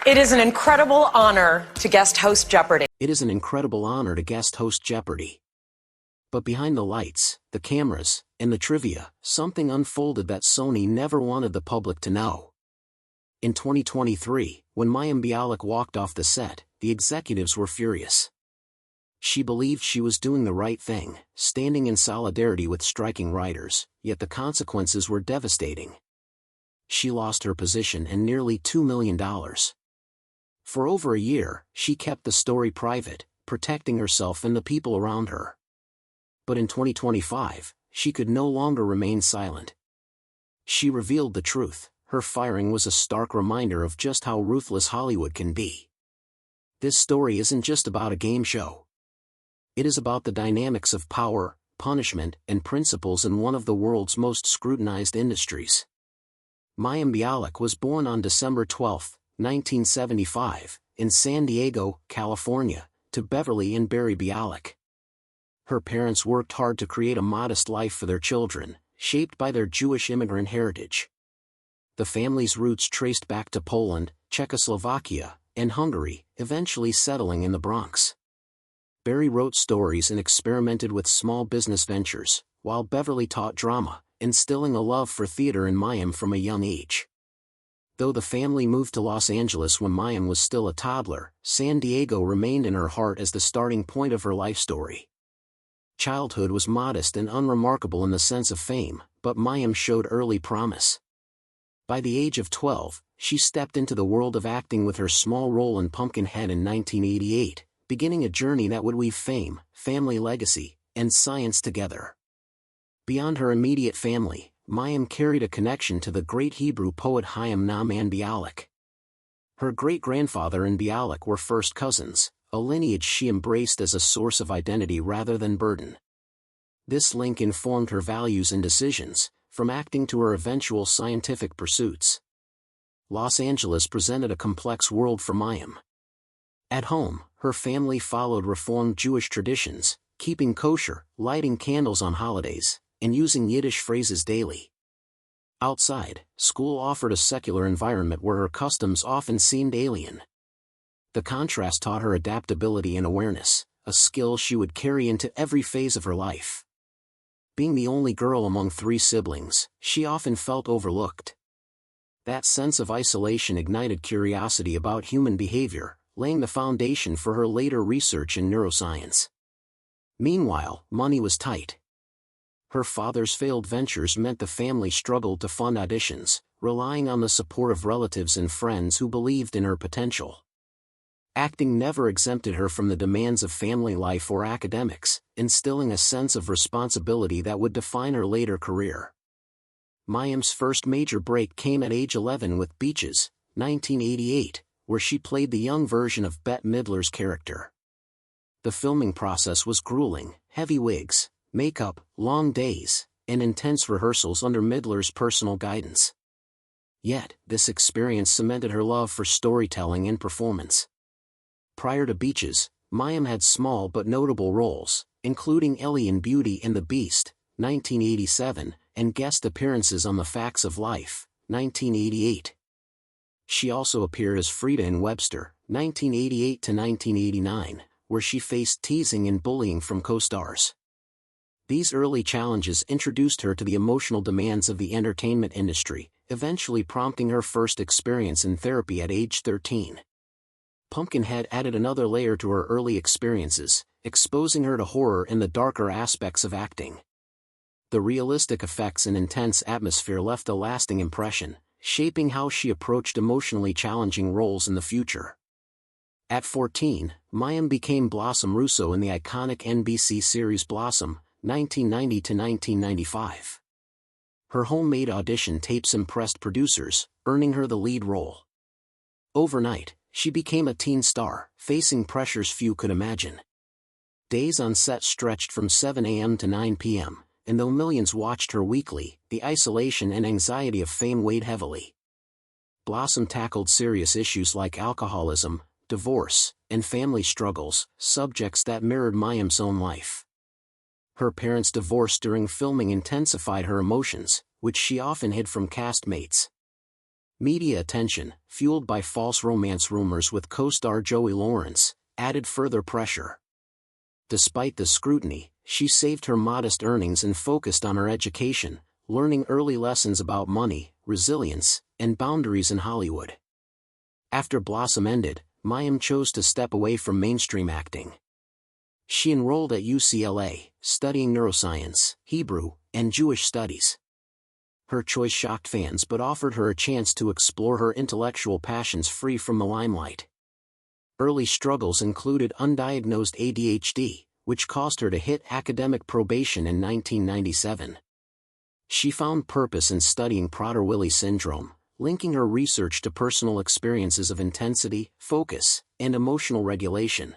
It is an incredible honor to guest host Jeopardy. It is an incredible honor to guest host Jeopardy. But behind the lights, the cameras, and the trivia, something unfolded that Sony never wanted the public to know. In 2023, when Mayim Bialik walked off the set, the executives were furious. She believed she was doing the right thing, standing in solidarity with striking writers, yet the consequences were devastating. She lost her position and nearly $2 million. For over a year, she kept the story private, protecting herself and the people around her. But in 2025, she could no longer remain silent. She revealed the truth. Her firing was a stark reminder of just how ruthless Hollywood can be. This story isn't just about a game show. It is about the dynamics of power, punishment, and principles in one of the world's most scrutinized industries. Mayim Bialik was born on December 12, 1975, in San Diego, California, to Beverly and Barry Bialik. Her parents worked hard to create a modest life for their children, shaped by their Jewish immigrant heritage. The family's roots traced back to Poland, Czechoslovakia, and Hungary, eventually settling in the Bronx. Barry wrote stories and experimented with small business ventures, while Beverly taught drama, instilling a love for theater in Mayim from a young age. Though the family moved to Los Angeles when Mayim was still a toddler, San Diego remained in her heart as the starting point of her life story. Childhood was modest and unremarkable in the sense of fame, but Mayim showed early promise. By the age of 12, she stepped into the world of acting with her small role in Pumpkinhead in 1988, beginning a journey that would weave fame, family legacy, and science together. Beyond her immediate family, Mayim carried a connection to the great Hebrew poet Chaim Naaman Bialik. Her great-grandfather and Bialik were first cousins, a lineage she embraced as a source of identity rather than burden. This link informed her values and decisions, from acting to her eventual scientific pursuits. Los Angeles presented a complex world for Mayim. At home, her family followed Reformed Jewish traditions, keeping kosher, lighting candles on holidays, and using Yiddish phrases daily. Outside, school offered a secular environment where her customs often seemed alien. The contrast taught her adaptability and awareness, a skill she would carry into every phase of her life. Being the only girl among 3 siblings, she often felt overlooked. That sense of isolation ignited curiosity about human behavior, laying the foundation for her later research in neuroscience. Meanwhile, money was tight. Her father's failed ventures meant the family struggled to fund auditions, relying on the support of relatives and friends who believed in her potential. Acting never exempted her from the demands of family life or academics, instilling a sense of responsibility that would define her later career. Mayim's first major break came at age 11 with Beaches, 1988, where she played the young version of Bette Midler's character. The filming process was grueling, heavy wigs, makeup, long days, and intense rehearsals under Midler's personal guidance. Yet, this experience cemented her love for storytelling and performance. Prior to Beaches, Mayim had small but notable roles, including Ellie in Beauty and the Beast, 1987, and guest appearances on The Facts of Life, 1988. She also appeared as Frida in Webster, 1988 to 1989, where she faced teasing and bullying from co-stars. These early challenges introduced her to the emotional demands of the entertainment industry, eventually prompting her first experience in therapy at age 13. Pumpkinhead added another layer to her early experiences, exposing her to horror and the darker aspects of acting. The realistic effects and intense atmosphere left a lasting impression, shaping how she approached emotionally challenging roles in the future. At 14, Mayim became Blossom Russo in the iconic NBC series Blossom, 1990 to 1995. Her homemade audition tapes impressed producers, earning her the lead role. Overnight, she became a teen star, facing pressures few could imagine. Days on set stretched from 7 a.m. to 9 p.m., and though millions watched her weekly, the isolation and anxiety of fame weighed heavily. Blossom tackled serious issues like alcoholism, divorce, and family struggles, subjects that mirrored Mayim's own life. Her parents' divorce during filming intensified her emotions, which she often hid from castmates. Media attention, fueled by false romance rumors with co-star Joey Lawrence, added further pressure. Despite the scrutiny, she saved her modest earnings and focused on her education, learning early lessons about money, resilience, and boundaries in Hollywood. After Blossom ended, Mayim chose to step away from mainstream acting. She enrolled at UCLA, studying neuroscience, Hebrew, and Jewish studies. Her choice shocked fans but offered her a chance to explore her intellectual passions free from the limelight. Early struggles included undiagnosed ADHD, which caused her to hit academic probation in 1997. She found purpose in studying Prader-Willi syndrome, linking her research to personal experiences of intensity, focus, and emotional regulation.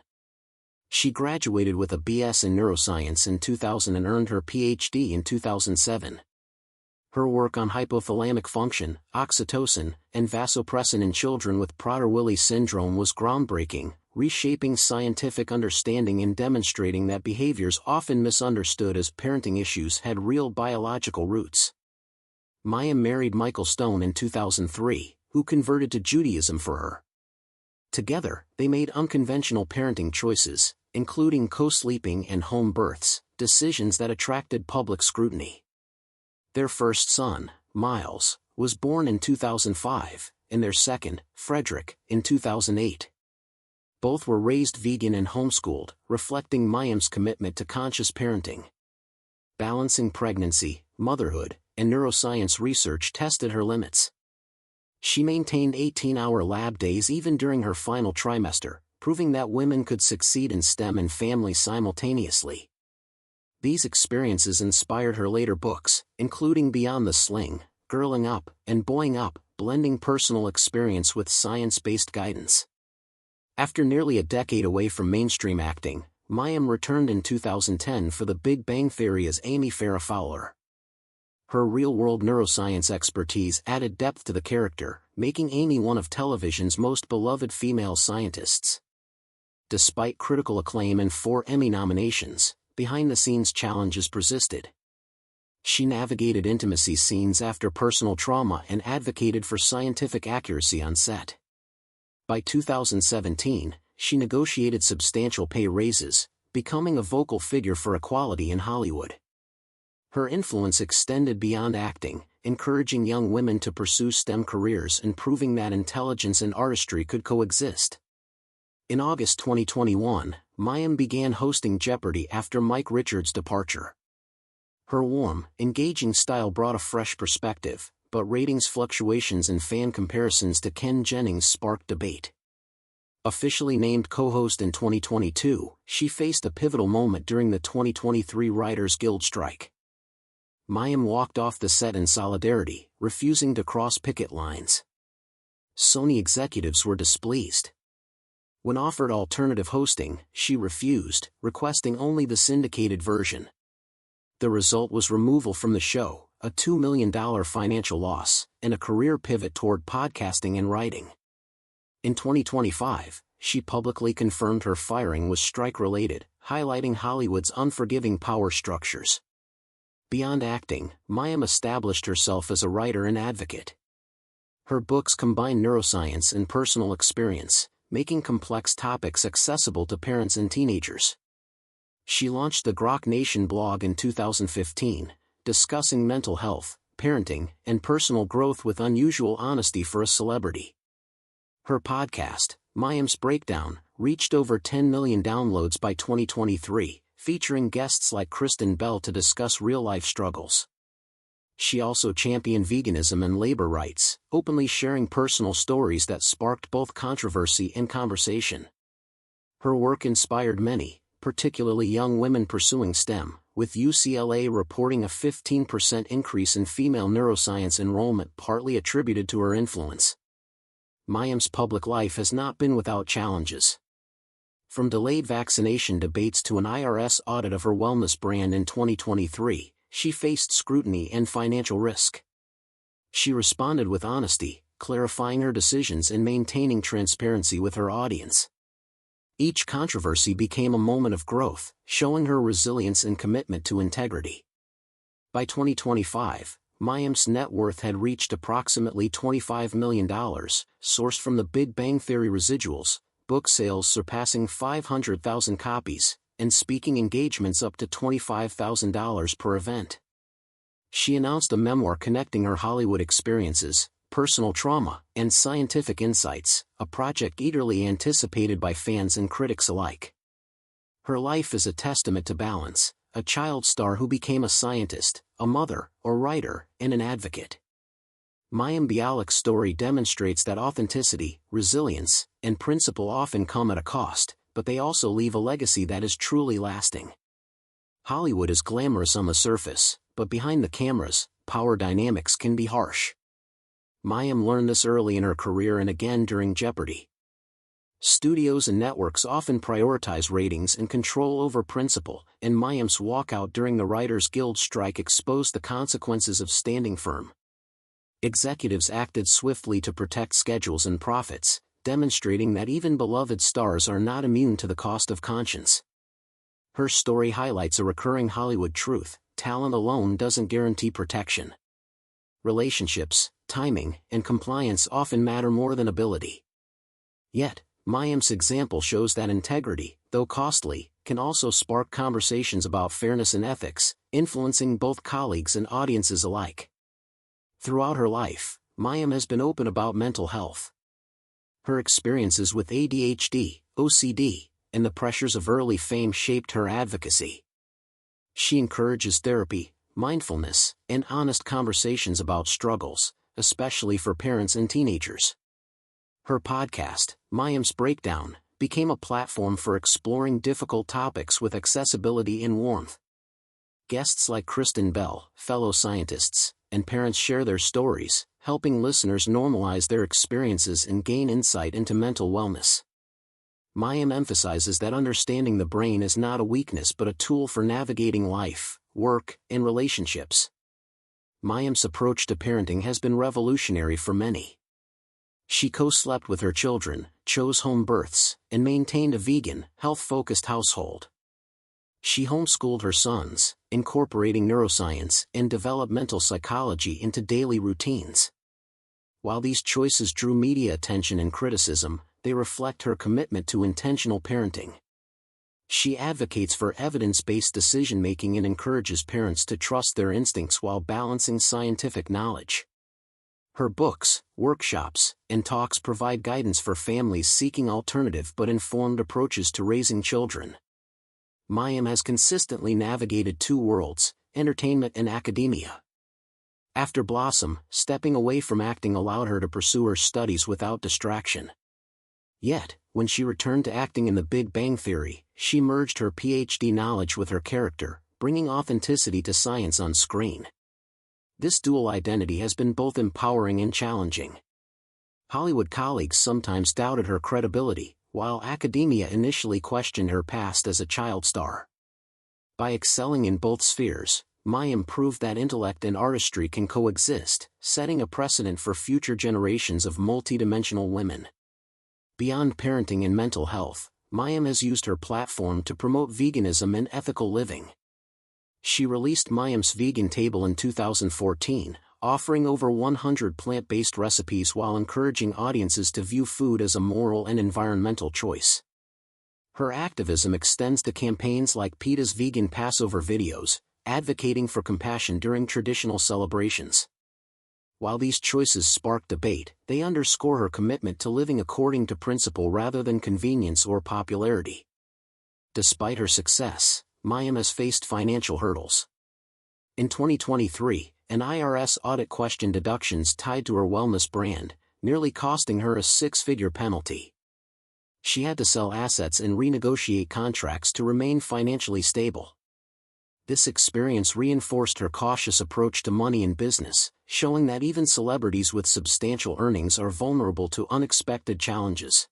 She graduated with a BS in neuroscience in 2000 and earned her PhD in 2007. Her work on hypothalamic function, oxytocin, and vasopressin in children with Prader-Willi syndrome was groundbreaking, reshaping scientific understanding and demonstrating that behaviors often misunderstood as parenting issues had real biological roots. Mayim married Michael Stone in 2003, who converted to Judaism for her. Together, they made unconventional parenting choices, including co-sleeping and home births, decisions that attracted public scrutiny. Their first son, Miles, was born in 2005, and their second, Frederick, in 2008. Both were raised vegan and homeschooled, reflecting Mayim's commitment to conscious parenting. Balancing pregnancy, motherhood, and neuroscience research tested her limits. She maintained 18-hour lab days even during her final trimester, proving that women could succeed in STEM and family simultaneously. These experiences inspired her later books, including Beyond the Sling, Girling Up, and Boying Up, blending personal experience with science-based guidance. After nearly a decade away from mainstream acting, Mayim returned in 2010 for The Big Bang Theory as Amy Farrah Fowler. Her real-world neuroscience expertise added depth to the character, making Amy one of television's most beloved female scientists. Despite critical acclaim and 4 Emmy nominations, behind-the-scenes challenges persisted. She navigated intimacy scenes after personal trauma and advocated for scientific accuracy on set. By 2017, she negotiated substantial pay raises, becoming a vocal figure for equality in Hollywood. Her influence extended beyond acting, encouraging young women to pursue STEM careers and proving that intelligence and artistry could coexist. In August 2021, Mayim began hosting Jeopardy after Mike Richards' departure. Her warm, engaging style brought a fresh perspective, but ratings fluctuations and fan comparisons to Ken Jennings sparked debate. Officially named co-host in 2022, she faced a pivotal moment during the 2023 Writers Guild strike. Mayim walked off the set in solidarity, refusing to cross picket lines. Sony executives were displeased. When offered alternative hosting, she refused, requesting only the syndicated version. The result was removal from the show, a $2 million financial loss, and a career pivot toward podcasting and writing. In 2025, she publicly confirmed her firing was strike-related, highlighting Hollywood's unforgiving power structures. Beyond acting, Mayim established herself as a writer and advocate. Her books combine neuroscience and personal experience, making complex topics accessible to parents and teenagers. She launched the Grok Nation blog in 2015, discussing mental health, parenting, and personal growth with unusual honesty for a celebrity. Her podcast, Mayim's Breakdown, reached over 10 million downloads by 2023, featuring guests like Kristen Bell to discuss real-life struggles. She also championed veganism and labor rights, openly sharing personal stories that sparked both controversy and conversation. Her work inspired many, particularly young women pursuing STEM, with UCLA reporting a 15% increase in female neuroscience enrollment partly attributed to her influence. Mayim's public life has not been without challenges. From delayed vaccination debates to an IRS audit of her wellness brand in 2023, she faced scrutiny and financial risk. She responded with honesty, clarifying her decisions and maintaining transparency with her audience. Each controversy became a moment of growth, showing her resilience and commitment to integrity. By 2025, Mayim's net worth had reached approximately $25 million, sourced from the Big Bang Theory residuals, book sales surpassing 500,000 copies, and speaking engagements up to $25,000 per event. She announced a memoir connecting her Hollywood experiences, personal trauma, and scientific insights, a project eagerly anticipated by fans and critics alike. Her life is a testament to balance, a child star who became a scientist, a mother, a writer, and an advocate. Mayim Bialik's story demonstrates that authenticity, resilience, and principle often come at a cost, but they also leave a legacy that is truly lasting. Hollywood is glamorous on the surface, but behind the cameras, power dynamics can be harsh. Mayim learned this early in her career and again during Jeopardy! Studios and networks often prioritize ratings and control over principle, and Mayim's walkout during the Writers Guild strike exposed the consequences of standing firm. Executives acted swiftly to protect schedules and profits, demonstrating that even beloved stars are not immune to the cost of conscience. Her story highlights a recurring Hollywood truth: talent alone doesn't guarantee protection. Relationships, timing, and compliance often matter more than ability. Yet, Mayim's example shows that integrity, though costly, can also spark conversations about fairness and ethics, influencing both colleagues and audiences alike. Throughout her life, Mayim has been open about mental health. Her experiences with ADHD, OCD, and the pressures of early fame shaped her advocacy. She encourages therapy, mindfulness, and honest conversations about struggles, especially for parents and teenagers. Her podcast, Mayim's Breakdown, became a platform for exploring difficult topics with accessibility and warmth. Guests like Kristen Bell, fellow scientists, and parents share their stories, helping listeners normalize their experiences and gain insight into mental wellness. Mayim emphasizes that understanding the brain is not a weakness but a tool for navigating life, work, and relationships. Mayim's approach to parenting has been revolutionary for many. She co-slept with her children, chose home births, and maintained a vegan, health-focused household. She homeschooled her sons, incorporating neuroscience and developmental psychology into daily routines. While these choices drew media attention and criticism, they reflect her commitment to intentional parenting. She advocates for evidence-based decision-making and encourages parents to trust their instincts while balancing scientific knowledge. Her books, workshops, and talks provide guidance for families seeking alternative but informed approaches to raising children. Mayim has consistently navigated two worlds, entertainment and academia. After Blossom, stepping away from acting allowed her to pursue her studies without distraction. Yet, when she returned to acting in The Big Bang Theory, she merged her PhD knowledge with her character, bringing authenticity to science on screen. This dual identity has been both empowering and challenging. Hollywood colleagues sometimes doubted her credibility, while academia initially questioned her past as a child star. By excelling in both spheres, Mayim proved that intellect and artistry can coexist, setting a precedent for future generations of multidimensional women. Beyond parenting and mental health, Mayim has used her platform to promote veganism and ethical living. She released Mayim's Vegan Table in 2014, offering over 100 plant-based recipes while encouraging audiences to view food as a moral and environmental choice. Her activism extends to campaigns like PETA's vegan Passover videos, advocating for compassion during traditional celebrations. While these choices spark debate, they underscore her commitment to living according to principle rather than convenience or popularity. Despite her success, Mayim has faced financial hurdles. In 2023, an IRS audit questioned deductions tied to her wellness brand, nearly costing her a six-figure penalty. She had to sell assets and renegotiate contracts to remain financially stable. This experience reinforced her cautious approach to money and business, showing that even celebrities with substantial earnings are vulnerable to unexpected challenges.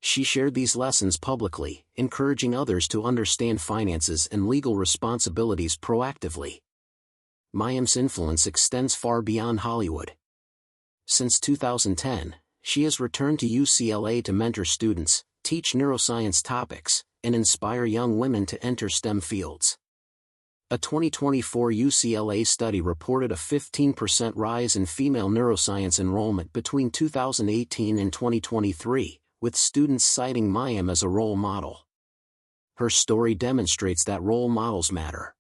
She shared these lessons publicly, encouraging others to understand finances and legal responsibilities proactively. Mayim's influence extends far beyond Hollywood. Since 2010, she has returned to UCLA to mentor students, teach neuroscience topics, and inspire young women to enter STEM fields. A 2024 UCLA study reported a 15% rise in female neuroscience enrollment between 2018 and 2023, with students citing Mayim as a role model. Her story demonstrates that role models matter.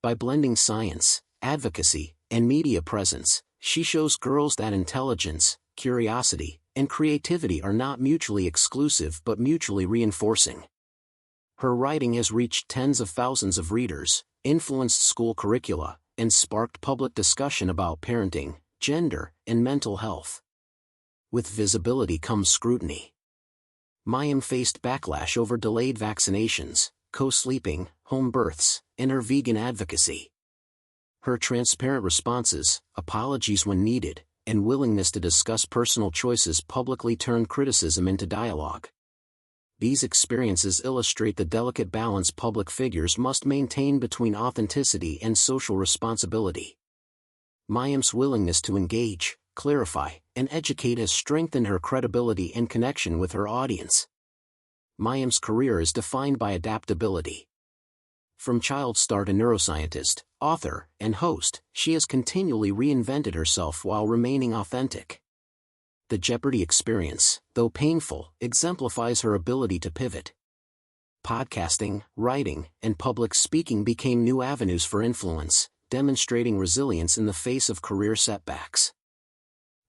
By blending science, advocacy, and media presence, she shows girls that intelligence, curiosity, and creativity are not mutually exclusive but mutually reinforcing. Her writing has reached tens of thousands of readers, influenced school curricula, and sparked public discussion about parenting, gender, and mental health. With visibility comes scrutiny. Mayim faced backlash over delayed vaccinations, co-sleeping, home births, and her vegan advocacy. Her transparent responses, apologies when needed, and willingness to discuss personal choices publicly turned criticism into dialogue. These experiences illustrate the delicate balance public figures must maintain between authenticity and social responsibility. Mayim's willingness to engage, clarify, and educate has strengthened her credibility and connection with her audience. Mayim's career is defined by adaptability. From child star to neuroscientist, author, and host, she has continually reinvented herself while remaining authentic. The Jeopardy experience, though painful, exemplifies her ability to pivot. Podcasting, writing, and public speaking became new avenues for influence, demonstrating resilience in the face of career setbacks.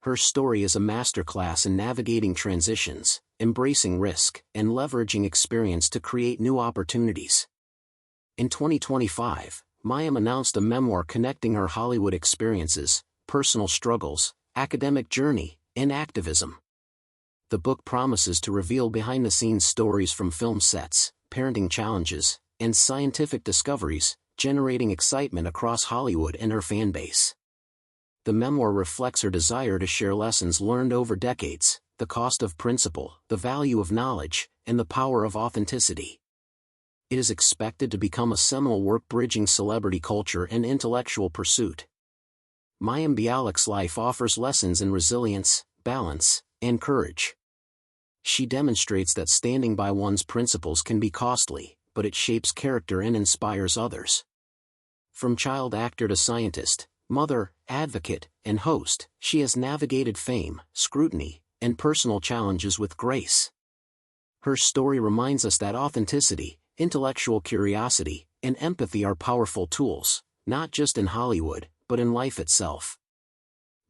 Her story is a masterclass in navigating transitions, embracing risk, and leveraging experience to create new opportunities. In 2025, Mayim announced a memoir connecting her Hollywood experiences, personal struggles, academic journey, and activism. The book promises to reveal behind-the-scenes stories from film sets, parenting challenges, and scientific discoveries, generating excitement across Hollywood and her fanbase. The memoir reflects her desire to share lessons learned over decades, the cost of principle, the value of knowledge, and the power of authenticity. It is expected to become a seminal work bridging celebrity culture and intellectual pursuit. Mayim Bialik's life offers lessons in resilience, balance, and courage. She demonstrates that standing by one's principles can be costly, but it shapes character and inspires others. From child actor to scientist, mother, advocate, and host, she has navigated fame, scrutiny, and personal challenges with grace. Her story reminds us that authenticity, intellectual curiosity, and empathy are powerful tools, not just in Hollywood, but in life itself.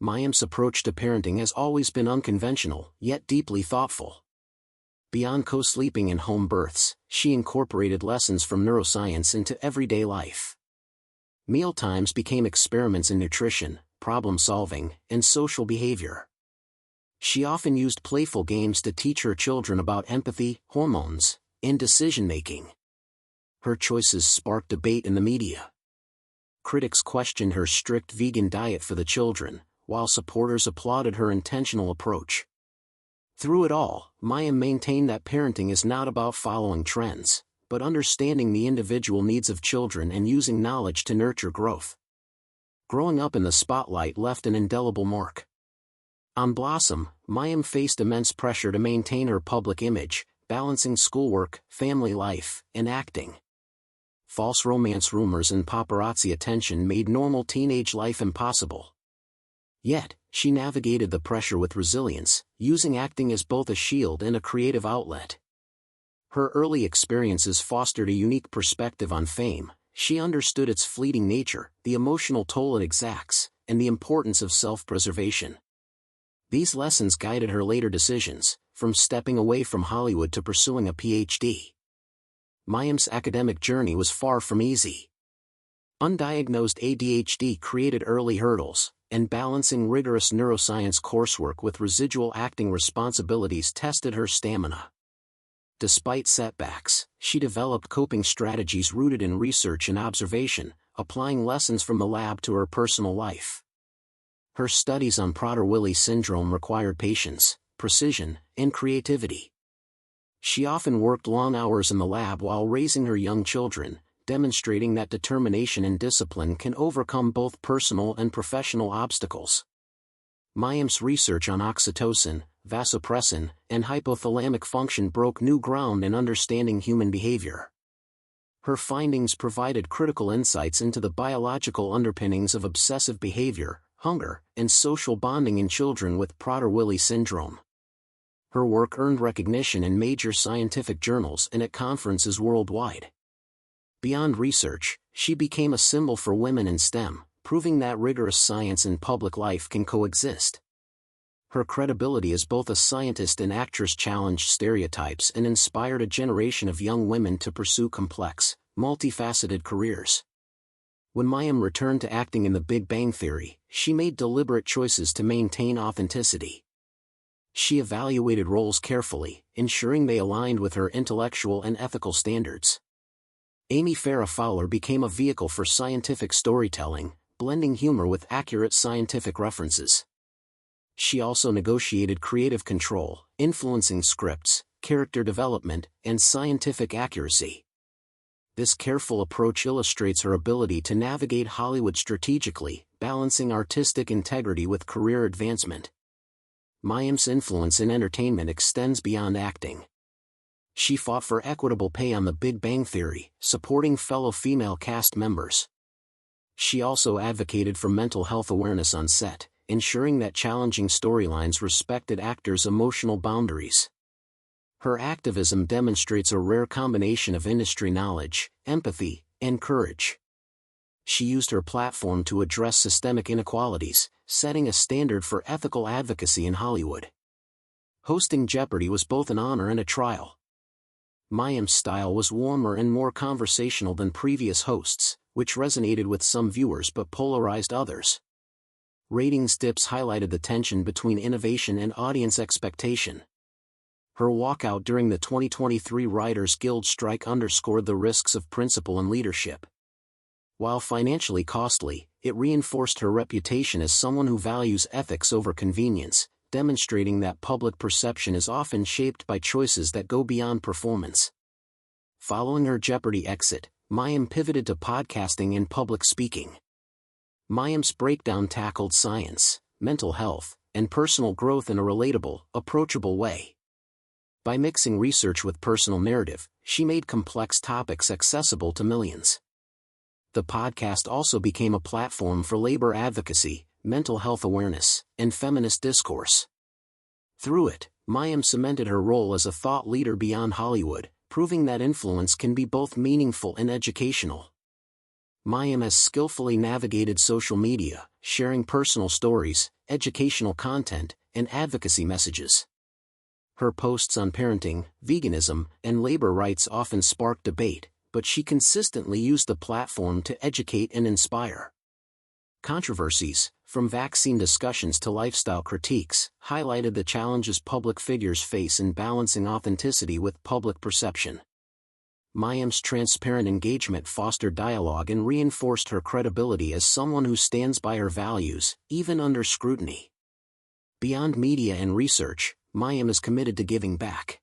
Mayim's approach to parenting has always been unconventional, yet deeply thoughtful. Beyond co-sleeping and home births, she incorporated lessons from neuroscience into everyday life. Mealtimes became experiments in nutrition, problem-solving, and social behavior. She often used playful games to teach her children about empathy, hormones, and decision-making. Her choices sparked debate in the media. Critics questioned her strict vegan diet for the children, while supporters applauded her intentional approach. Through it all, Mayim maintained that parenting is not about following trends, but understanding the individual needs of children and using knowledge to nurture growth. Growing up in the spotlight left an indelible mark. On Blossom, Mayim faced immense pressure to maintain her public image, balancing schoolwork, family life, and acting. False romance rumors and paparazzi attention made normal teenage life impossible. Yet, she navigated the pressure with resilience, using acting as both a shield and a creative outlet. Her early experiences fostered a unique perspective on fame. She understood its fleeting nature, the emotional toll it exacts, and the importance of self-preservation. These lessons guided her later decisions, from stepping away from Hollywood to pursuing a PhD. Mayim's academic journey was far from easy. Undiagnosed ADHD created early hurdles, and balancing rigorous neuroscience coursework with residual acting responsibilities tested her stamina. Despite setbacks, she developed coping strategies rooted in research and observation, applying lessons from the lab to her personal life. Her studies on Prader-Willi syndrome required patience, precision, and creativity. She often worked long hours in the lab while raising her young children, demonstrating that determination and discipline can overcome both personal and professional obstacles. Mayim's research on oxytocin, vasopressin, and hypothalamic function broke new ground in understanding human behavior. Her findings provided critical insights into the biological underpinnings of obsessive behavior, hunger, and social bonding in children with Prader-Willi syndrome. Her work earned recognition in major scientific journals and at conferences worldwide. Beyond research, she became a symbol for women in STEM, proving that rigorous science and public life can coexist. Her credibility as both a scientist and actress challenged stereotypes and inspired a generation of young women to pursue complex, multifaceted careers. When Mayim returned to acting in The Big Bang Theory, she made deliberate choices to maintain authenticity. She evaluated roles carefully, ensuring they aligned with her intellectual and ethical standards. Amy Farrah Fowler became a vehicle for scientific storytelling, blending humor with accurate scientific references. She also negotiated creative control, influencing scripts, character development, and scientific accuracy. This careful approach illustrates her ability to navigate Hollywood strategically, balancing artistic integrity with career advancement. Mayim's influence in entertainment extends beyond acting. She fought for equitable pay on The Big Bang Theory, supporting fellow female cast members. She also advocated for mental health awareness on set, ensuring that challenging storylines respected actors' emotional boundaries. Her activism demonstrates a rare combination of industry knowledge, empathy, and courage. She used her platform to address systemic inequalities, setting a standard for ethical advocacy in Hollywood. Hosting Jeopardy was both an honor and a trial. Mayim's style was warmer and more conversational than previous hosts, which resonated with some viewers but polarized others. Ratings dips highlighted the tension between innovation and audience expectation. Her walkout during the 2023 Writers Guild strike underscored the risks of principle and leadership. While financially costly, it reinforced her reputation as someone who values ethics over convenience, demonstrating that public perception is often shaped by choices that go beyond performance. Following her Jeopardy exit, Mayim pivoted to podcasting and public speaking. Mayim's breakdown tackled science, mental health, and personal growth in a relatable, approachable way. By mixing research with personal narrative, she made complex topics accessible to millions. The podcast also became a platform for labor advocacy, mental health awareness, and feminist discourse. Through it, Mayim cemented her role as a thought leader beyond Hollywood, proving that influence can be both meaningful and educational. Mayim has skillfully navigated social media, sharing personal stories, educational content, and advocacy messages. Her posts on parenting, veganism, and labor rights often spark debate, but she consistently used the platform to educate and inspire. Controversies, from vaccine discussions to lifestyle critiques, highlighted the challenges public figures face in balancing authenticity with public perception. Mayim's transparent engagement fostered dialogue and reinforced her credibility as someone who stands by her values, even under scrutiny. Beyond media and research, Mayim is committed to giving back.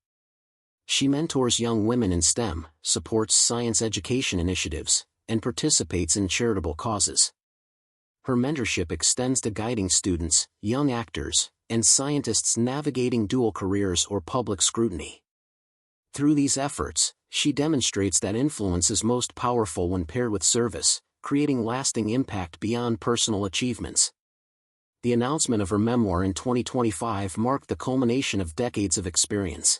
She mentors young women in STEM, supports science education initiatives, and participates in charitable causes. Her mentorship extends to guiding students, young actors, and scientists navigating dual careers or public scrutiny. Through these efforts, she demonstrates that influence is most powerful when paired with service, creating lasting impact beyond personal achievements. The announcement of her memoir in 2025 marked the culmination of decades of experience.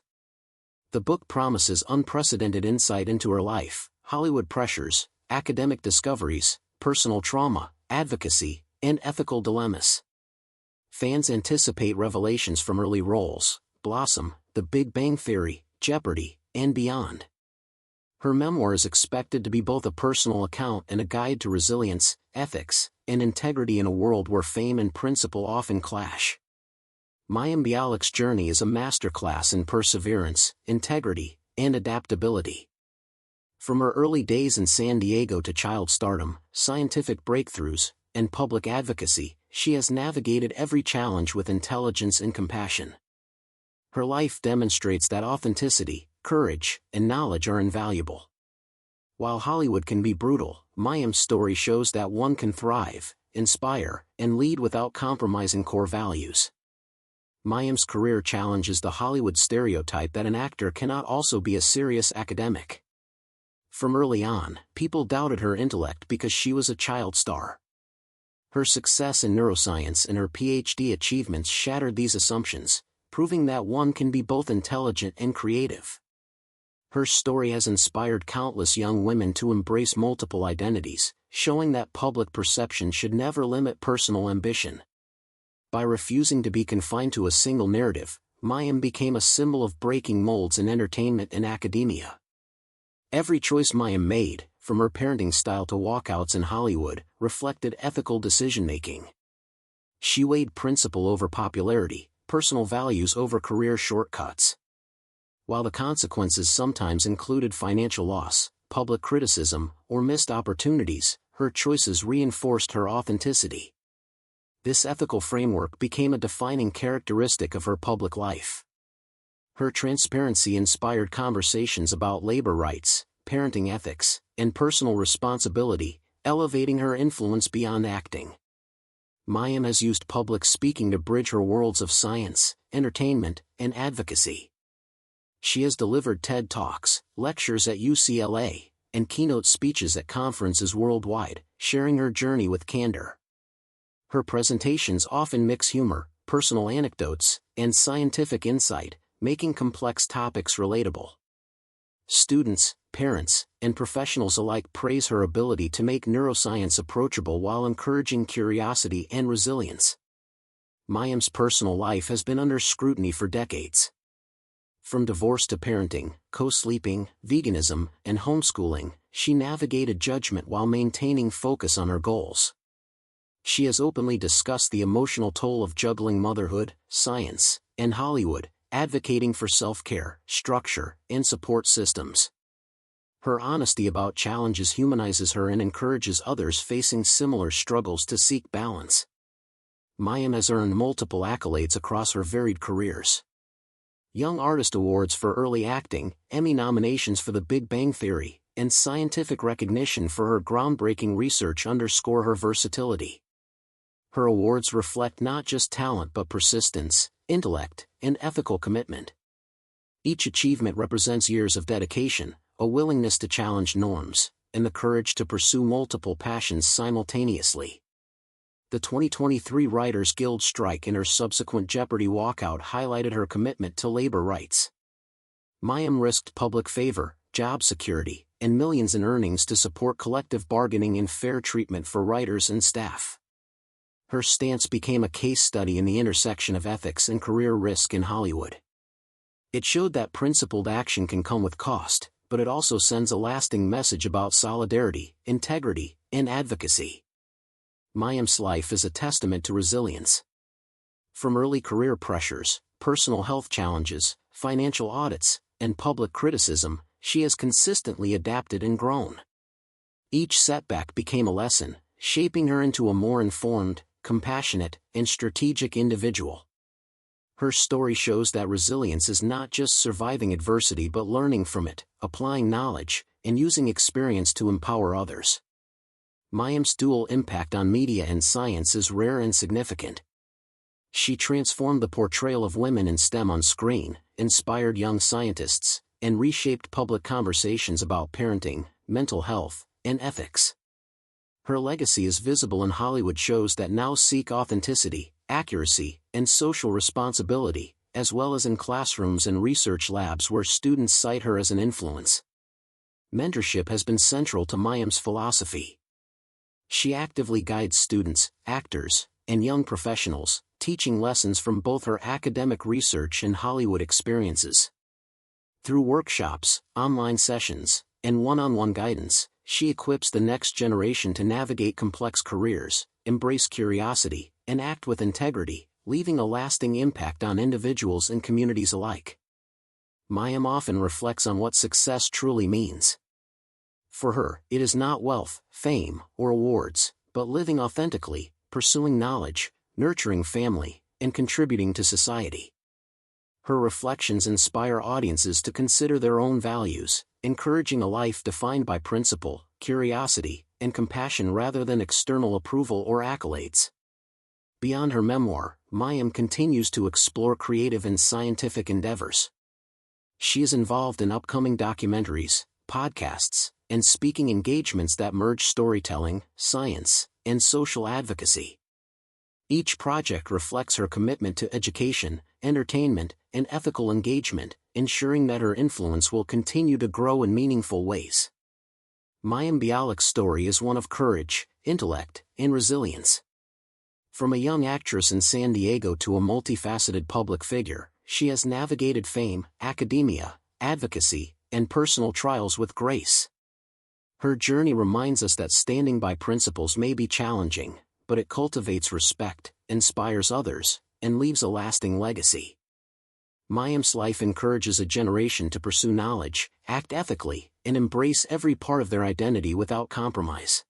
The book promises unprecedented insight into her life, Hollywood pressures, academic discoveries, personal trauma, advocacy, and ethical dilemmas. Fans anticipate revelations from early roles, Blossom, The Big Bang Theory, Jeopardy, and beyond. Her memoir is expected to be both a personal account and a guide to resilience, ethics, and integrity in a world where fame and principle often clash. Mayim Bialik's journey is a masterclass in perseverance, integrity, and adaptability. From her early days in San Diego to child stardom, scientific breakthroughs, and public advocacy, she has navigated every challenge with intelligence and compassion. Her life demonstrates that authenticity, courage, and knowledge are invaluable. While Hollywood can be brutal, Mayim's story shows that one can thrive, inspire, and lead without compromising core values. Mayim's career challenges the Hollywood stereotype that an actor cannot also be a serious academic. From early on, people doubted her intellect because she was a child star. Her success in neuroscience and her PhD achievements shattered these assumptions, proving that one can be both intelligent and creative. Her story has inspired countless young women to embrace multiple identities, showing that public perception should never limit personal ambition. By refusing to be confined to a single narrative, Mayim became a symbol of breaking molds in entertainment and academia. Every choice Mayim made, from her parenting style to walkouts in Hollywood, reflected ethical decision-making. She weighed principle over popularity, personal values over career shortcuts. While the consequences sometimes included financial loss, public criticism, or missed opportunities, her choices reinforced her authenticity. This ethical framework became a defining characteristic of her public life. Her transparency inspired conversations about labor rights, parenting ethics, and personal responsibility, elevating her influence beyond acting. Mayim has used public speaking to bridge her worlds of science, entertainment, and advocacy. She has delivered TED Talks, lectures at UCLA, and keynote speeches at conferences worldwide, sharing her journey with candor. Her presentations often mix humor, personal anecdotes, and scientific insight, making complex topics relatable. Students, parents, and professionals alike praise her ability to make neuroscience approachable while encouraging curiosity and resilience. Mayim's personal life has been under scrutiny for decades. From divorce to parenting, co-sleeping, veganism, and homeschooling, she navigated judgment while maintaining focus on her goals. She has openly discussed the emotional toll of juggling motherhood, science, and Hollywood, advocating for self-care, structure, and support systems. Her honesty about challenges humanizes her and encourages others facing similar struggles to seek balance. Mayim has earned multiple accolades across her varied careers. Young Artist Awards for early acting, Emmy nominations for The Big Bang Theory, and scientific recognition for her groundbreaking research underscore her versatility. Her awards reflect not just talent but persistence, intellect, and ethical commitment. Each achievement represents years of dedication, a willingness to challenge norms, and the courage to pursue multiple passions simultaneously. The 2023 Writers Guild strike and her subsequent Jeopardy walkout highlighted her commitment to labor rights. Mayim risked public favor, job security, and millions in earnings to support collective bargaining and fair treatment for writers and staff. Her stance became a case study in the intersection of ethics and career risk in Hollywood. It showed that principled action can come with cost, but it also sends a lasting message about solidarity, integrity, and advocacy. Mayim's life is a testament to resilience. From early career pressures, personal health challenges, financial audits, and public criticism, she has consistently adapted and grown. Each setback became a lesson, shaping her into a more informed, compassionate, and strategic individual. Her story shows that resilience is not just surviving adversity but learning from it, applying knowledge, and using experience to empower others. Mayim's dual impact on media and science is rare and significant. She transformed the portrayal of women in STEM on screen, inspired young scientists, and reshaped public conversations about parenting, mental health, and ethics. Her legacy is visible in Hollywood shows that now seek authenticity, accuracy, and social responsibility, as well as in classrooms and research labs where students cite her as an influence. Mentorship has been central to Mayim's philosophy. She actively guides students, actors, and young professionals, teaching lessons from both her academic research and Hollywood experiences. Through workshops, online sessions, and one-on-one guidance, she equips the next generation to navigate complex careers, embrace curiosity, and act with integrity, leaving a lasting impact on individuals and communities alike. Mayim often reflects on what success truly means. For her, it is not wealth, fame, or awards, but living authentically, pursuing knowledge, nurturing family, and contributing to society. Her reflections inspire audiences to consider their own values, encouraging a life defined by principle, curiosity, and compassion rather than external approval or accolades. Beyond her memoir, Mayim continues to explore creative and scientific endeavors. She is involved in upcoming documentaries, podcasts, and speaking engagements that merge storytelling, science, and social advocacy. Each project reflects her commitment to education, entertainment, and ethical engagement, ensuring that her influence will continue to grow in meaningful ways. Mayim Bialik's story is one of courage, intellect, and resilience. From a young actress in San Diego to a multifaceted public figure, she has navigated fame, academia, advocacy, and personal trials with grace. Her journey reminds us that standing by principles may be challenging, but it cultivates respect, inspires others, and leaves a lasting legacy. Mayim's life encourages a generation to pursue knowledge, act ethically, and embrace every part of their identity without compromise.